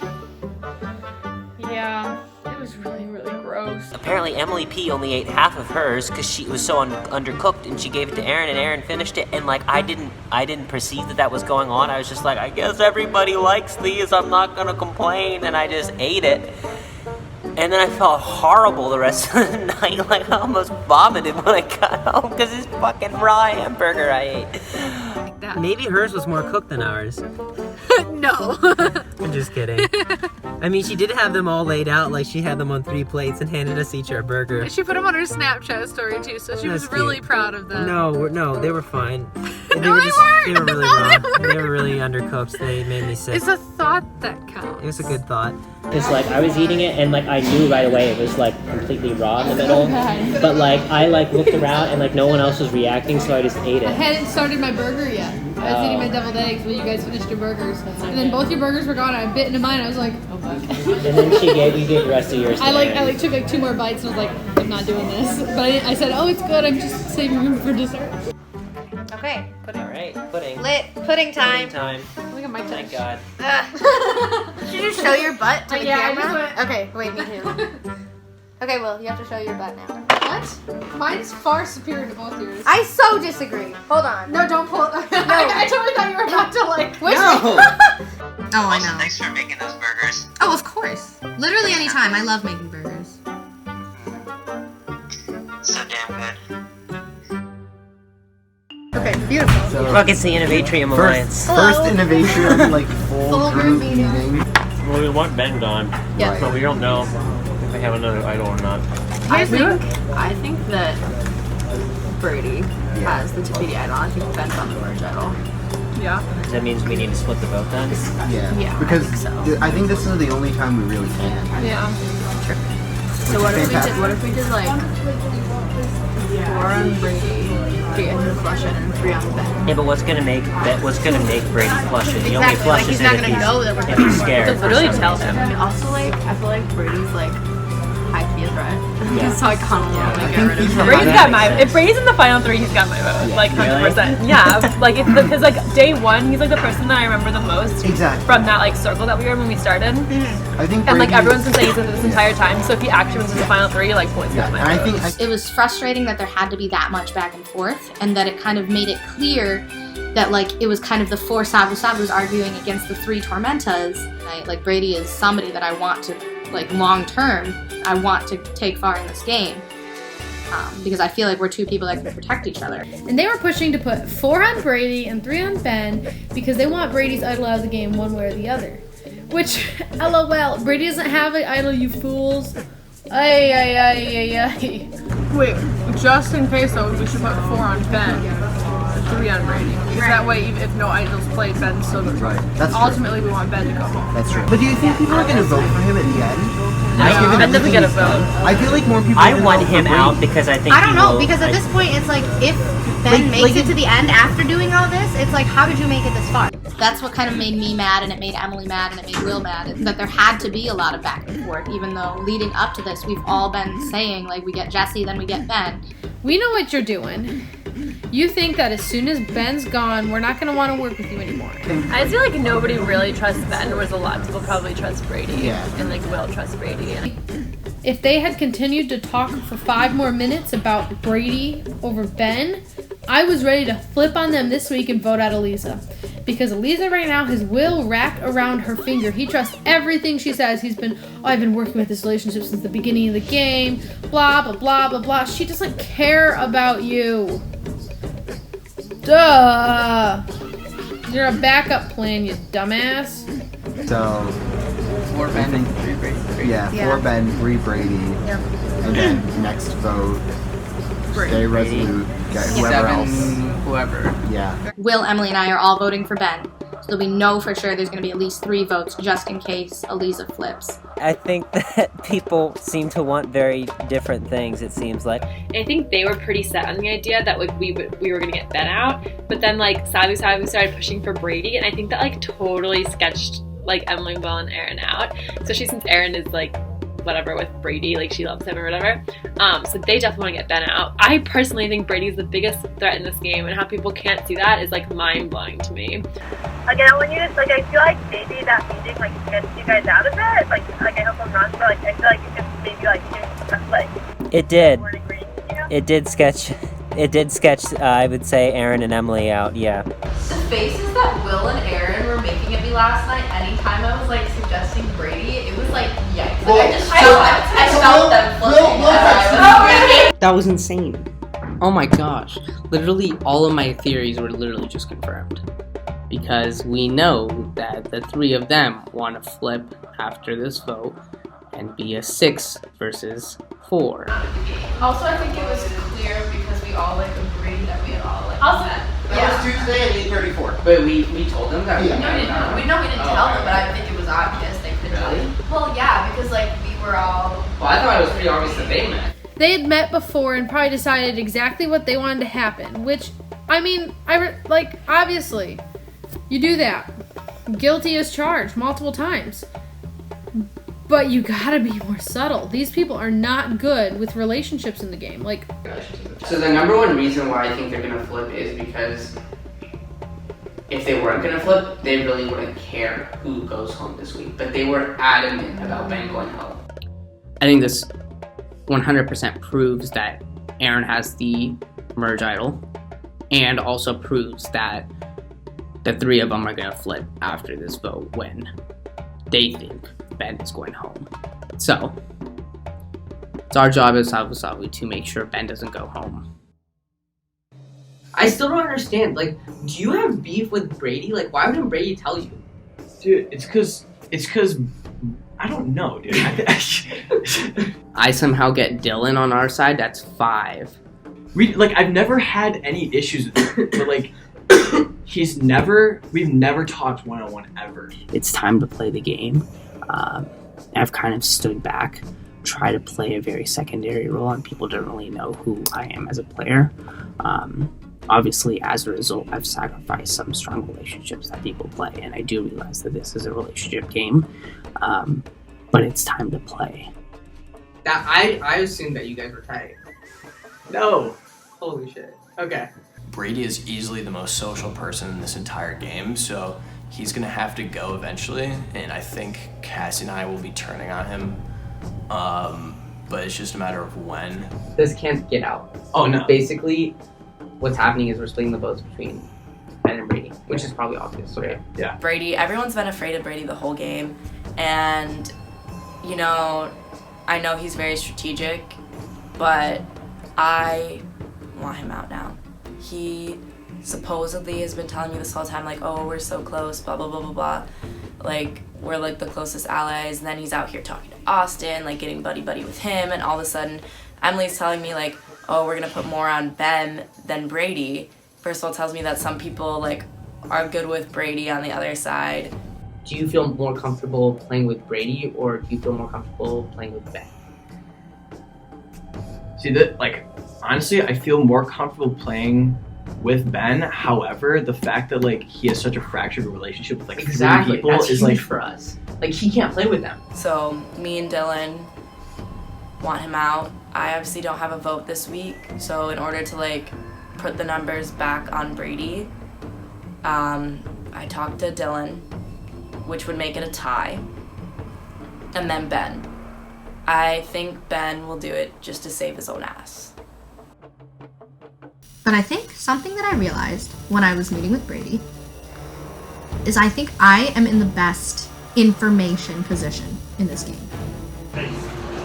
Speaker 17: really, really gross.
Speaker 6: Apparently Emily P only ate half of hers because she was so undercooked, and she gave it to Aaron, and Aaron finished it. And like I didn't perceive that was going on. I was just like, I guess everybody likes these. I'm not gonna complain, and I just ate it. And then I felt horrible the rest of the night. Like I almost vomited when I got home because this fucking raw hamburger I ate. Maybe hers was more cooked than ours.
Speaker 17: No.
Speaker 6: I'm just kidding. I mean, she did have them all laid out, like she had them on 3 plates and handed us each our burger.
Speaker 17: She put them on her Snapchat story too, so she was really proud of them.
Speaker 6: No, they were fine. They
Speaker 17: No,
Speaker 6: were
Speaker 17: they weren't.
Speaker 6: They were really
Speaker 17: No,
Speaker 6: raw.
Speaker 17: they
Speaker 6: They were really undercooked. They made me sick.
Speaker 17: It's a thought that counts.
Speaker 6: It was a good thought.
Speaker 1: Because like I was eating it and like I knew right away it was like completely raw in the middle.
Speaker 17: bad.
Speaker 1: But like I like looked around and like no one else was reacting, so I just ate
Speaker 17: I
Speaker 1: it.
Speaker 17: hadn't started my burger yet. I was eating my deviled eggs while you guys finished your burgers. And then both your burgers were gone. I bit into mine. I was like, oh fuck.
Speaker 1: And then you gave the rest of yours to Aaron.
Speaker 17: I took like 2 more bites and was like, I'm not doing this. But I said, oh, it's good. I'm just saving room for dessert.
Speaker 4: Okay.
Speaker 6: All right, pudding.
Speaker 4: Lit. Pudding time.
Speaker 6: Pudding time.
Speaker 17: Look at my touch.
Speaker 6: Thank God.
Speaker 4: Should you show your butt to the
Speaker 17: Yeah, I
Speaker 4: camera?
Speaker 17: just
Speaker 4: Okay, wait, me too. Okay, Will, you have to show your butt now.
Speaker 17: What? Mine's far superior to both yours.
Speaker 4: I so disagree. Hold on.
Speaker 17: No, don't pull. I totally thought you were about to like.
Speaker 3: Oh, I know.
Speaker 9: Thanks for making those burgers.
Speaker 3: Oh, of course. Literally anytime. I love making burgers.
Speaker 9: So damn good.
Speaker 4: Okay, beautiful.
Speaker 10: So,
Speaker 6: Look, it's the Innovatrium Alliance.
Speaker 10: First Innovation, like full group meeting.
Speaker 19: Well, we want Ben gone,
Speaker 4: Yeah.
Speaker 19: but we don't know if we have another idol or not.
Speaker 23: I think that Brady has the Tafiti idol. I think Ben's on the Merge idol.
Speaker 17: Yeah.
Speaker 6: That means we need to split the vote then?
Speaker 10: Yeah. Because I think this is the only time we really can.
Speaker 17: Yeah.
Speaker 23: True. So what if we did like 4 on Brady, 3 on flush it, and 3 on Ben?
Speaker 6: Yeah, but what's gonna make Brady flush it? He only
Speaker 4: Exactly, like,
Speaker 6: flushes
Speaker 4: he's
Speaker 6: it
Speaker 4: not
Speaker 6: if
Speaker 4: gonna
Speaker 6: he's,
Speaker 4: know that we're
Speaker 6: if he's scared.
Speaker 23: To literally tell him. And also, like, I feel like Brady's like high key a threat.
Speaker 6: Yeah.
Speaker 23: So I kind of want to like, get rid of him.
Speaker 20: Brady's got my. If Brady's in the final 3, he's got my vote. Like 100%. Yeah. Like because like day 1, he's like the person that I remember the most.
Speaker 10: Exactly.
Speaker 20: From that like circle that we were in when we started.
Speaker 10: I think.
Speaker 20: And like
Speaker 10: Brady-
Speaker 20: everyone's been saying he's in this entire time. So if he actually was in the final 3, like points got my
Speaker 10: and
Speaker 20: vote.
Speaker 10: I think
Speaker 14: It was frustrating that there had to be that much back and forth, and that it kind of made it clear that like it was kind of the 4 Sabu Sabus arguing against the 3 Tormentas. Like Brady is somebody that I want to like long term. I want to take far in this game because I feel like we're 2 people that can protect each other.
Speaker 17: And they were pushing to put 4 on Brady and 3 on Ben because they want Brady's idol out of the game one way or the other. Which, lol, Brady doesn't have an idol, you fools. Ay.
Speaker 5: Wait, just in case though, we should put 4 on Ben, 3 on Brady. Because that way, even if no idols played, Ben's still good.
Speaker 10: Right. That's true.
Speaker 5: Ultimately, we want Ben to go home.
Speaker 10: That's true. But do you think people are going to vote for him at the end?
Speaker 20: Ben doesn't get a vote.
Speaker 10: I feel like more people.
Speaker 6: I want him out because I think
Speaker 4: I don't
Speaker 6: he
Speaker 4: know,
Speaker 6: will-
Speaker 4: because at this point, it's like, if Ben makes it to the end after doing all this, it's like, how did you make it this far?
Speaker 14: That's what kind of made me mad, and it made Emily mad, and it made Will mad, is that there had to be a lot of back and forth, even though leading up to this, we've all been saying, like, we get Jesse, then we get Ben.
Speaker 17: We know what you're doing. You think that as soon as Ben's gone, we're not going to want to work with you anymore.
Speaker 20: I just feel like nobody really trusts Ben, whereas a lot of people probably trust Brady.
Speaker 17: Yeah.
Speaker 20: And like will trust Brady.
Speaker 17: If they had continued to talk for 5 more minutes about Brady over Ben, I was ready to flip on them this week and vote out Eliza. Because Eliza right now has Will wrapped around her finger. He trusts everything she says. I've been working with this relationship since the beginning of the game. Blah, blah, blah, blah, blah. She doesn't care about you. Duh. You're a backup plan, you dumbass.
Speaker 10: So.
Speaker 7: 4 Ben, 3 Brady.
Speaker 10: Yeah, 4 Ben, 3 Brady.
Speaker 4: Yep.
Speaker 10: And then next vote. Stay resolute. Get whoever
Speaker 7: 7,
Speaker 10: else.
Speaker 7: whoever.
Speaker 10: Yeah.
Speaker 14: Will, Emily, and I are all voting for Ben. So we know for sure there's going to be at least 3 votes just in case Eliza flips.
Speaker 6: I think that people seem to want very different things, it seems like.
Speaker 20: And I think they were pretty set on the idea that like we were gonna get Ben out, but then like Sabu started pushing for Brady, and I think that like totally sketched like Emily, Will, and Aaron out, especially since Aaron is like whatever with Brady, like she loves him or whatever. So they definitely want to get Ben out. I personally think Brady's the biggest threat in this game, and how people can't see that is like mind blowing to me.
Speaker 8: Again, when you just like, I feel like maybe that meeting like gets you guys out of it. Like I hope I'm wrong, but like I feel like it just maybe like
Speaker 6: It did. It did sketch. It did sketch. I would say Aaron and Emily out. Yeah.
Speaker 23: The faces that Will and Aaron were making at me last night, anytime I was like suggesting Brady, it was like, yikes. Like, I felt them flipping.
Speaker 21: That was insane. Oh my gosh. Literally all of my theories were literally just confirmed. Because we know that the 3 of them want to flip after this vote and be a 6 versus 4.
Speaker 23: Also, I think it was clear because we all like agreed that we had all like met.
Speaker 15: That was Tuesday at 8:34.
Speaker 21: But we told them that.
Speaker 23: Yeah. No, we didn't tell them, but I think it was obvious they could tell you. Well, yeah, because like we were all.
Speaker 21: Well, I thought it was pretty obvious that they met.
Speaker 5: They had met before and probably decided exactly what they wanted to happen, which, I mean, obviously, you do that. Guilty as charged multiple times. But you gotta be more subtle. These people are not good with relationships in the game. Like,
Speaker 21: so the number one reason why I think they're gonna flip is because if they weren't gonna flip, they really wouldn't care who goes home this week. But they were adamant about Ben going home. I think this 100% proves that Aaron has the merge idol, and also proves that the 3 of them are gonna flip after this vote when they think Ben is going home. So, it's our job as Sabu to make sure Ben doesn't go home. I still don't understand, like, do you have beef with Brady? Like, why wouldn't Brady tell you?
Speaker 12: Dude, it's cause, I don't know, dude.
Speaker 21: I somehow get Dylan on our side, that's 5.
Speaker 12: I've never had any issues with him, but like, we've never talked one-on-one ever.
Speaker 21: It's time to play the game. I've kind of stood back, try to play a very secondary role, and people don't really know who I am as a player. Obviously, as a result, I've sacrificed some strong relationships that people play, and I do realize that this is a relationship game, but it's time to play. That I assumed that you guys were tight. No. Holy shit. Okay.
Speaker 16: Brady is easily the most social person in this entire game, so he's gonna have to go eventually, and I think Cassie and I will be turning on him, but it's just a matter of when.
Speaker 21: This can't get out.
Speaker 16: Oh, no.
Speaker 21: Basically, what's happening is we're splitting the votes between Ben and Brady, which is probably obvious. Okay.
Speaker 16: Yeah.
Speaker 23: Brady, everyone's been afraid of Brady the whole game, and you know, I know he's very strategic, but I want him out now. He supposedly has been telling me this whole time, like, oh, we're so close, blah, blah, blah, blah, blah. Like, we're, like, the closest allies. And then he's out here talking to Austin, like, getting buddy-buddy with him. And all of a sudden, Emily's telling me, like, oh, we're going to put more on Ben than Brady. First of all, tells me that some people, like, are good with Brady on the other side.
Speaker 21: Do you feel more comfortable playing with Brady, or do you feel more comfortable playing with Ben?
Speaker 12: See, that, like, honestly, I feel more comfortable playing with Ben. However, the fact that like he has such a fractured relationship with like 3 people
Speaker 21: That's
Speaker 12: is
Speaker 21: huge
Speaker 12: like
Speaker 21: for us. Like he can't play with them.
Speaker 23: So me and Dylan want him out. I obviously don't have a vote this week, so in order to like put the numbers back on Brady, I talked to Dylan, which would make it a tie, and then Ben. I think Ben will do it just to save his own ass.
Speaker 3: But I think something that I realized when I was meeting with Brady is I think I am in the best information position in this game.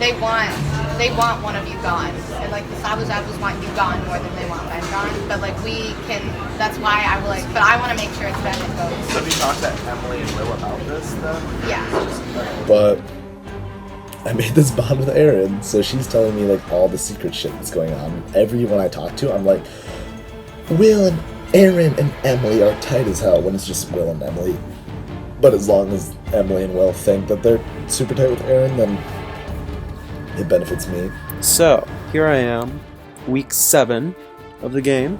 Speaker 4: They want one of you gone. And like the Sabu want you gone more than they want Ben gone. But like that's why I will like, but I want to make sure it's Ben that goes.
Speaker 11: So have you talked to Emily and Will about this then?
Speaker 4: Yeah.
Speaker 24: But I made this bond with Erin, so she's telling me like all the secret shit that's going on. Everyone I talk to, I'm like, Will and Aaron and Emily are tight as hell when it's just Will and Emily. But as long as Emily and Will think that they're super tight with Aaron, then it benefits me.
Speaker 2: So, here I am, week 7 of the game,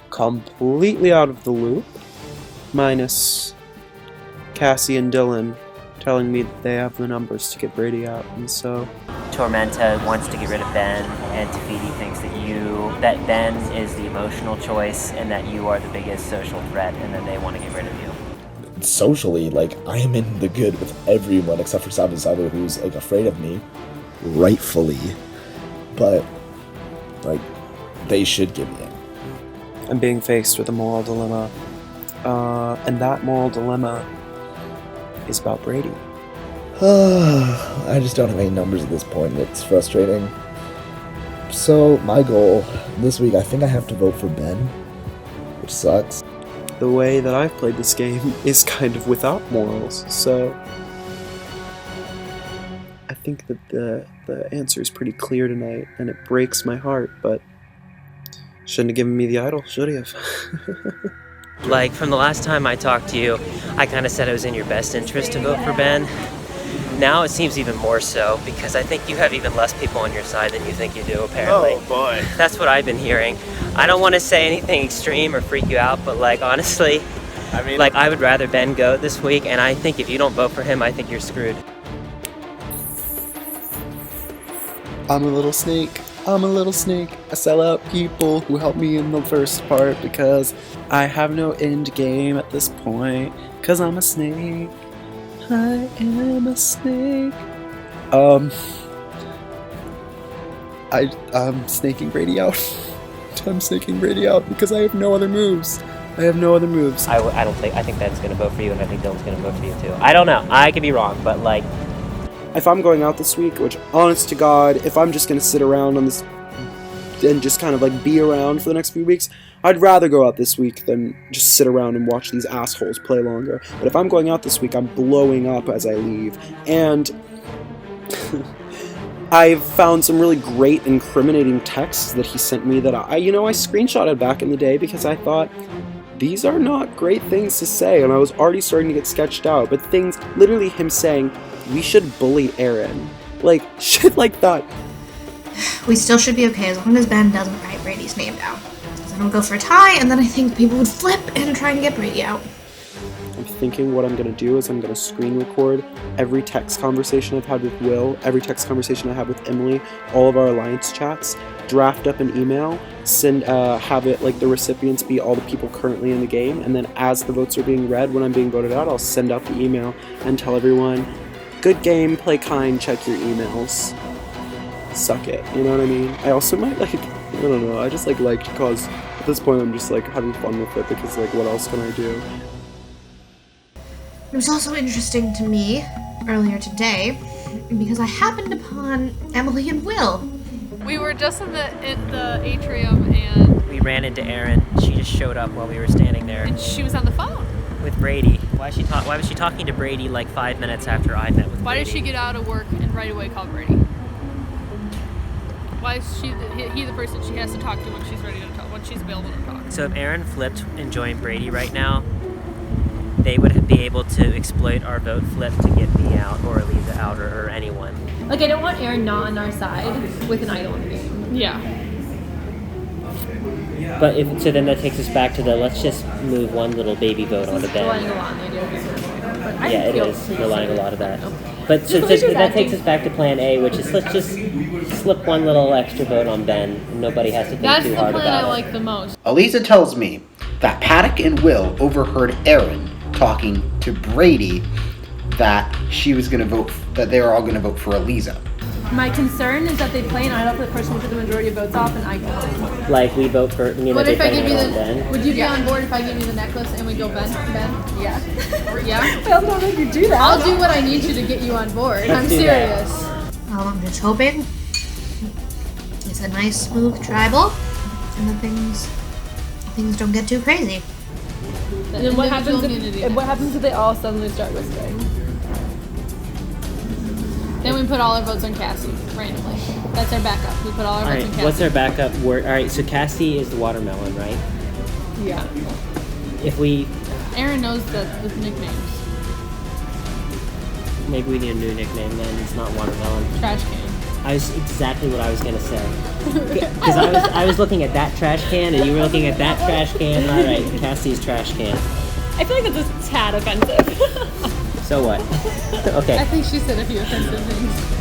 Speaker 2: completely out of the loop, minus Cassie and Dylan telling me that they have the numbers to get Brady out, and so...
Speaker 6: Tormenta wants to get rid of Ben, and Tafiti thinks that Ben is the emotional choice and that you are the biggest social threat, and then they want to get rid of you.
Speaker 24: Socially, like, I am in the good with everyone except for Sabu Sabu, who's, like, afraid of me. Rightfully. But, like, they should give me in.
Speaker 2: I'm being faced with a moral dilemma. And that moral dilemma is about Brady.
Speaker 24: I just don't have any numbers at this point. It's frustrating. So, my goal this week, I think I have to vote for Ben, which sucks.
Speaker 2: The way that I've played this game is kind of without morals, so I think that the answer is pretty clear tonight, and it breaks my heart, but shouldn't have given me the idol, should he have?
Speaker 6: Like, from the last time I talked to you, I kind of said it was in your best interest to vote for Ben. Now it seems even more so, because I think you have even less people on your side than you think you do, apparently.
Speaker 24: Oh, boy.
Speaker 6: That's what I've been hearing. I don't want to say anything extreme or freak you out, but, like, honestly, I would rather Ben go this week, and I think if you don't vote for him, I think you're screwed.
Speaker 2: I'm a little snake. I'm a little snake. I sell out people who helped me in the first part because I have no end game at this point, because I'm a snake. I am a snake. I'm snaking Brady out. I'm snaking Brady out because I have no other moves. I
Speaker 6: think Ben's gonna vote for you, and I think Dylan's gonna vote for you too. I don't know. I could be wrong, but like...
Speaker 2: If I'm going out this week, which, honest to God, if I'm just gonna sit around on this and just kind of like be around for the next few weeks, I'd rather go out this week than just sit around and watch these assholes play longer. But if I'm going out this week, I'm blowing up as I leave. And I've found some really great incriminating texts that he sent me that I screenshotted back in the day because I thought, these are not great things to say, and I was already starting to get sketched out. But things, literally him saying, we should bully Aaron. Like, shit like that.
Speaker 3: We still should be okay as long as Ben doesn't write Brady's name down. Because then we'll go for a tie, and then I think people would flip and try and get Brady out.
Speaker 2: I'm thinking what I'm going to do is I'm going to screen record every text conversation I've had with Will, every text conversation I have with Emily, all of our alliance chats, draft up an email, have it like the recipients be all the people currently in the game, and then as the votes are being read, when I'm being voted out, I'll send out the email and tell everyone, good game, play kind, check your emails. Suck it, you know what I mean? I also might I don't know, I just like to cause, at this point I'm just like having fun with it because like what else can I do?
Speaker 3: It was also interesting to me earlier today because I happened upon Emily and Will.
Speaker 17: We were just in the atrium and
Speaker 6: we ran into Erin. She just showed up while we were standing there.
Speaker 17: And she was on the phone
Speaker 6: with Brady. Why was she talking to Brady like 5 minutes after I met with Brady?
Speaker 17: Why did she get out of work and right away call Brady? Why is he the person she has to talk to when she's ready to talk, when she's available to talk?
Speaker 6: So if Erin flipped and joined Brady right now, they would be able to exploit our vote flip to get me out or Eliza out or anyone.
Speaker 5: Like, I don't want Aaron not on our side with an idol in the game.
Speaker 17: Yeah.
Speaker 1: But so then that takes us back to let's just move one little baby vote onto Ben.
Speaker 5: Relying a lot on the idea of it.
Speaker 1: Yeah, it is relying a lot of that. But so that takes us back to plan A, which is let's just slip one little extra vote on Ben. Nobody has to think too hard about it.
Speaker 17: That's the plan I like the most.
Speaker 15: Eliza tells me that Paddock and Will overheard Aaron talking to Brady that they were all gonna vote for Eliza.
Speaker 5: My concern is that they play an idol for the person who took the majority of votes off, and I don't.
Speaker 1: Like we vote for,
Speaker 5: What if I give you
Speaker 1: Ben?
Speaker 5: Would you be on board if I give you the necklace and we go Ben? Yeah. Yeah? I don't know if you do that. I'll do what I need to get you on board. I'm serious.
Speaker 3: Well, I'm just hoping it's a nice, smooth tribal, and that things don't get too crazy.
Speaker 5: And then what happens if they all suddenly start whispering? Then we put all our votes on Cassie, randomly. That's our backup. We put all our votes on Cassie.
Speaker 1: What's our backup word? Alright, so Cassie is the watermelon, right?
Speaker 5: Yeah.
Speaker 1: If we,
Speaker 5: Aaron knows the nicknames.
Speaker 1: maybe we need a new nickname then. It's not watermelon.
Speaker 5: Trash can.
Speaker 1: I was exactly what I was gonna say. Because I was looking at that trash can and you were looking at that trash can. All right, Cassie's trash can.
Speaker 17: I feel like that's a tad offensive.
Speaker 1: So what? Okay.
Speaker 5: I think she said a few offensive things.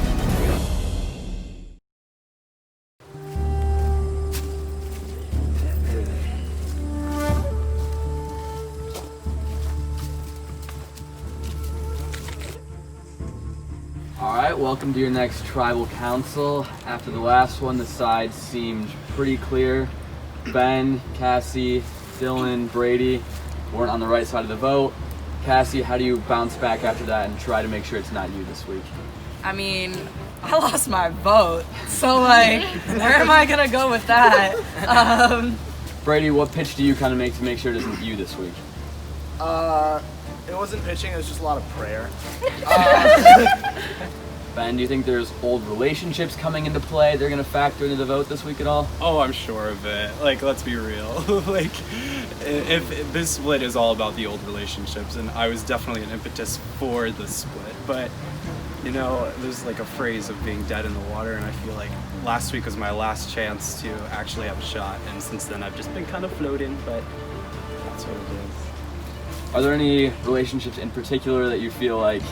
Speaker 19: Alright, welcome to your next tribal council. After the last one, the sides seemed pretty clear. Ben, Cassie, Dylan, Brady weren't on the right side of the vote. Cassie, how do you bounce back after that and try to make sure it's not you this week?
Speaker 9: I mean, I lost my vote, so like, where am I gonna go with that?
Speaker 19: Brady, what pitch do you kind of make to make sure it isn't you this week?
Speaker 11: It wasn't pitching, it was just a lot of prayer.
Speaker 19: Ben, do you think there's old relationships coming into play? They're going to factor into the vote this week at all?
Speaker 13: Oh, I'm sure of it. Like, let's be real. Like, if this split is all about the old relationships, and I was definitely an impetus for the split, but, you know, there's like a phrase of being dead in the water, and I feel like last week was my last chance to actually have a shot, and since then I've just been kind of floating, but that's what it is.
Speaker 19: Are there any relationships in particular that you feel like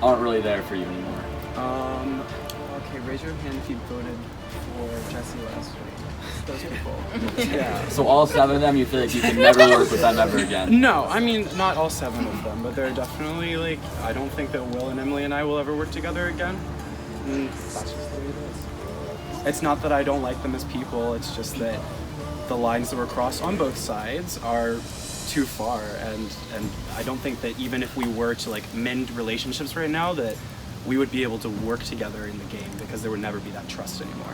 Speaker 19: aren't really there for you anymore?
Speaker 13: Okay, raise your hand if you voted for Jesse last week. Those people. Yeah.
Speaker 19: So all 7 of them, you feel like you can never work with them ever again?
Speaker 13: No, I mean, not all 7 of them, but they're definitely, like, I don't think that Will and Emily and I will ever work together again. And that's just the way it is. It's not that I don't like them as people, it's just that the lines that were crossed on both sides are too far, and I don't think that even if we were to, like, mend relationships right now, that we would be able to work together in the game, because there would never be that trust anymore.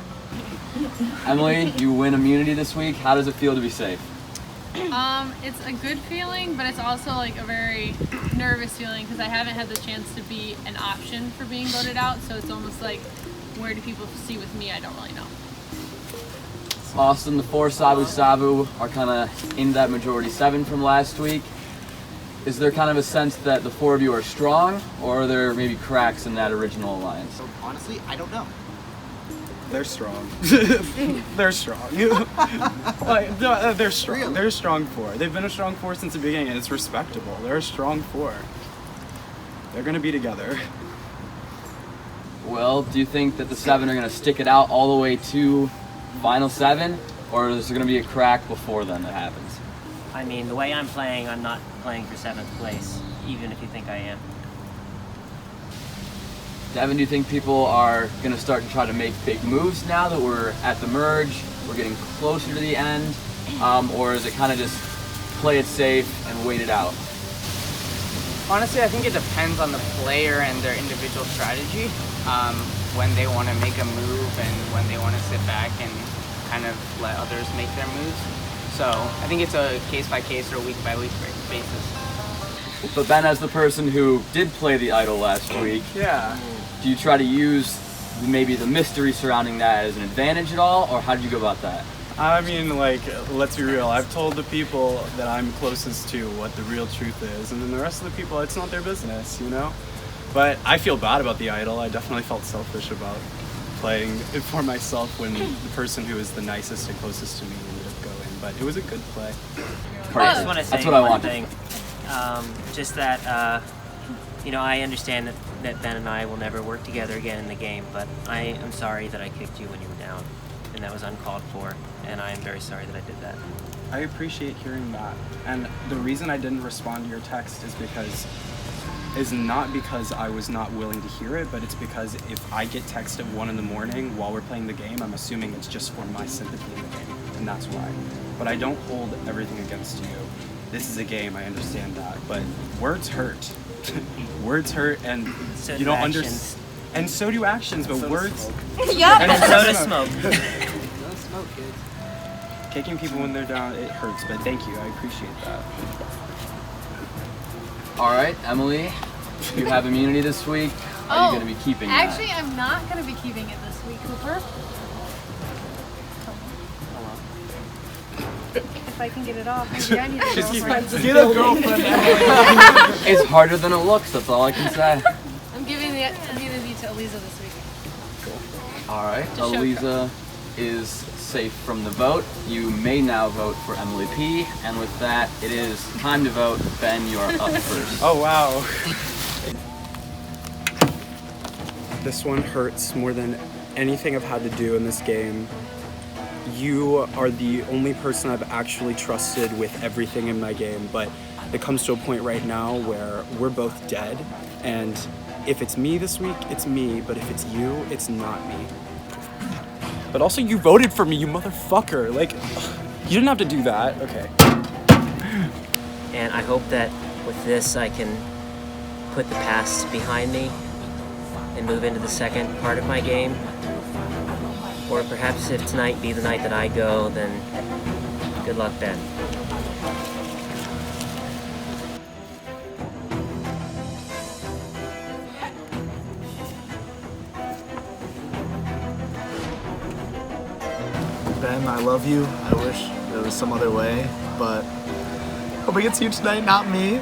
Speaker 19: Emily, you win immunity this week. How does it feel to be safe?
Speaker 5: It's a good feeling, but it's also like a very nervous feeling because I haven't had the chance to be an option for being voted out, so it's almost like, where do people see with me? I don't really know.
Speaker 19: Austin, the 4 Sabu Sabu are kind of in that majority 7 from last week. Is there kind of a sense that the 4 of you are strong, or are there maybe cracks in that original alliance?
Speaker 15: Honestly, I don't know.
Speaker 13: They're strong. They're strong. Like, no, they're strong. Really? They're a strong 4. They've been a strong 4 since the beginning, and it's respectable. They're a strong 4. They're gonna be together.
Speaker 19: Well, do you think that the 7 are gonna stick it out all the way to final 7, or is there gonna be a crack before then that happens?
Speaker 1: I mean, the way I'm playing, I'm not playing for 7th place, even if you think I am.
Speaker 19: Devin, do you think people are going to start to try to make big moves now that we're at the merge, we're getting closer to the end, or is it kind of just play it safe and wait it out?
Speaker 18: Honestly, I think it depends on the player and their individual strategy, when they want to make a move and when they want to sit back and kind of let others make their moves. So I think it's a case-by-case or week-by-week basis.
Speaker 19: But Ben, as the person who did play the idol last week,
Speaker 13: yeah,
Speaker 19: do you try to use maybe the mystery surrounding that as an advantage at all, or how did you go about that?
Speaker 13: I mean, like, let's be real. I've told the people that I'm closest to what the real truth is, and then the rest of the people, it's not their business, you know? But I feel bad about the idol. I definitely felt selfish about playing it for myself when the person who is the nicest and closest to me ended up going. But it was a good play.
Speaker 1: I just want to say
Speaker 19: That's what I
Speaker 1: one
Speaker 19: wanted.
Speaker 1: thing. Just that, you know, I understand that Ben and I will never work together again in the game, but I am sorry that I kicked you when you were down, and that was uncalled for, and I am very sorry that I did that.
Speaker 13: I appreciate hearing that. And the reason I didn't respond to your text is not because I was not willing to hear it, but it's because if I get text at 1 in the morning while we're playing the game, I'm assuming it's just for my sympathy in the game, and that's why. But I don't hold everything against you. This is a game, I understand that, but words hurt. Words hurt, and
Speaker 1: So
Speaker 13: you
Speaker 1: do
Speaker 13: don't
Speaker 1: actions.
Speaker 13: understand. And so do actions, but
Speaker 1: So does
Speaker 13: words.
Speaker 1: smoke. Yup. And so does smoke.
Speaker 13: Don't smoke, kids. Kicking people when they're down, it hurts, but thank you, I appreciate that.
Speaker 19: All right, Emily, you have immunity this week. Are you going to be keeping
Speaker 5: Actually, I'm not going to be keeping it this week, Cooper.
Speaker 19: that?
Speaker 17: if I can get it off. Maybe I need a girlfriend.
Speaker 19: Get a girlfriend. It's harder than it looks. That's all I can say.
Speaker 17: I'm giving it to Eliza this week.
Speaker 19: All right,
Speaker 17: To show
Speaker 19: Eliza is safe from the vote. You may now vote for Emily P. And with that, it is time to vote. Ben, you are up first.
Speaker 13: Oh, wow. This one hurts more than anything I've had to do in this game. You are the only person I've actually trusted with everything in my game, but it comes to a point right now where we're both dead, and if it's me this week, it's me, but if it's you, it's not me. But also, you voted for me, you motherfucker. Like, you didn't have to do that. Okay.
Speaker 1: And I hope that with this I can put the past behind me and move into the second part of my game. Or perhaps if tonight be the night that I go, then good luck, Ben.
Speaker 11: Ben, I love you. I wish there was some other way, but hoping it's you tonight, not me.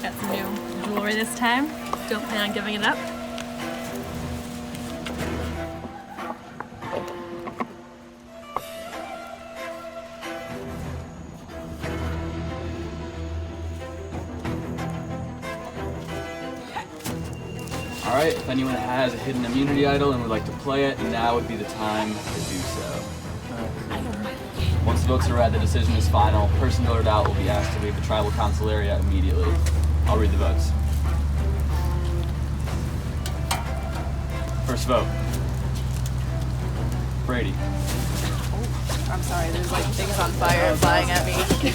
Speaker 7: Got some new jewelry this time. Don't plan on giving it up.
Speaker 19: Alright, if anyone has a hidden immunity idol and would like to play it, now would be the time to do so. Once the votes are read, the decision is final. Person voted out will be asked to leave the tribal council area immediately. I'll read the votes. First vote. Brady.
Speaker 9: I'm sorry, there's like things on fire flying at me. Okay.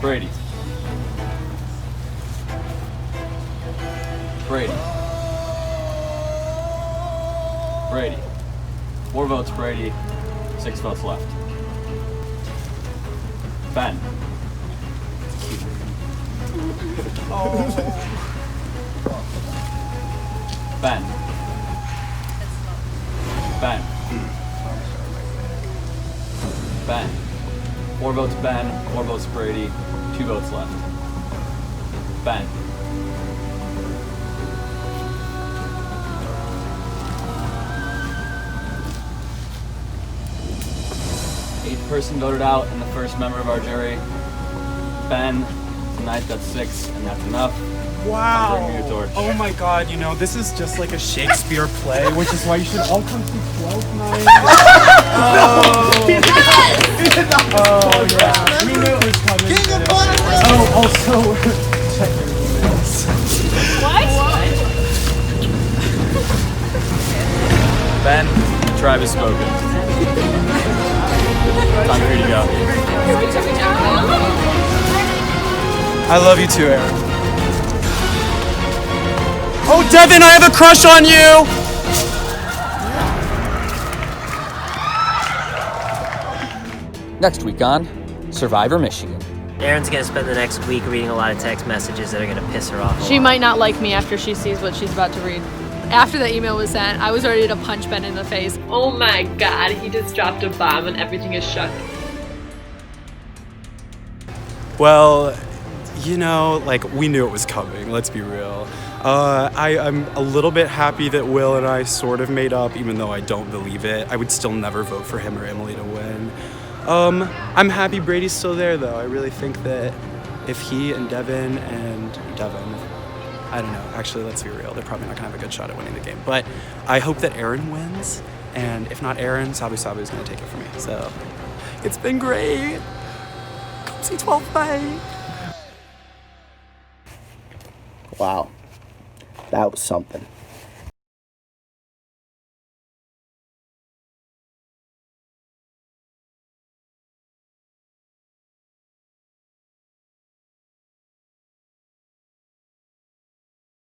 Speaker 19: Brady. Brady. Brady. 4 votes Brady, 6 votes left. Ben. Ben. Ben. Ben. 4 votes Ben, 4 votes Brady, 2 votes left. Ben. Person voted out and the first member of our jury, Ben. Tonight that's 6 and that's enough.
Speaker 13: Wow.
Speaker 19: I'm bringing you a torch.
Speaker 13: Oh my god, you know, this is just like a Shakespeare play, which is why you should all come see 12 night. Oh, yeah. We knew it was coming. Oh, also, check your emails.
Speaker 17: What?
Speaker 19: Ben, the tribe has spoken. Time for you to go.
Speaker 13: I love you too, Aaron. Oh, Devin, I have a crush on you!
Speaker 19: Next week on Survivor Michigan.
Speaker 1: Erin's gonna spend the next week reading a lot of text messages that are gonna piss her off.
Speaker 17: She might not like me after she sees what she's about to read. After the email was sent, I was ready to punch Ben in the face.
Speaker 20: Oh my god, he just dropped a bomb and everything is shook.
Speaker 13: Well, you know, like, we knew it was coming, let's be real. I'm a little bit happy that Will and I sort of made up, even though I don't believe it. I would still never vote for him or Emily to win. I'm happy Brady's still there, though. I really think that if he and Devin, I don't know, actually, let's be real, they're probably not gonna have a good shot at winning the game. But I hope that Aaron wins, and if not Aaron, Sabu Sabu is gonna take it from me. So, it's been great. Come see 12 night.
Speaker 24: Wow. That was something.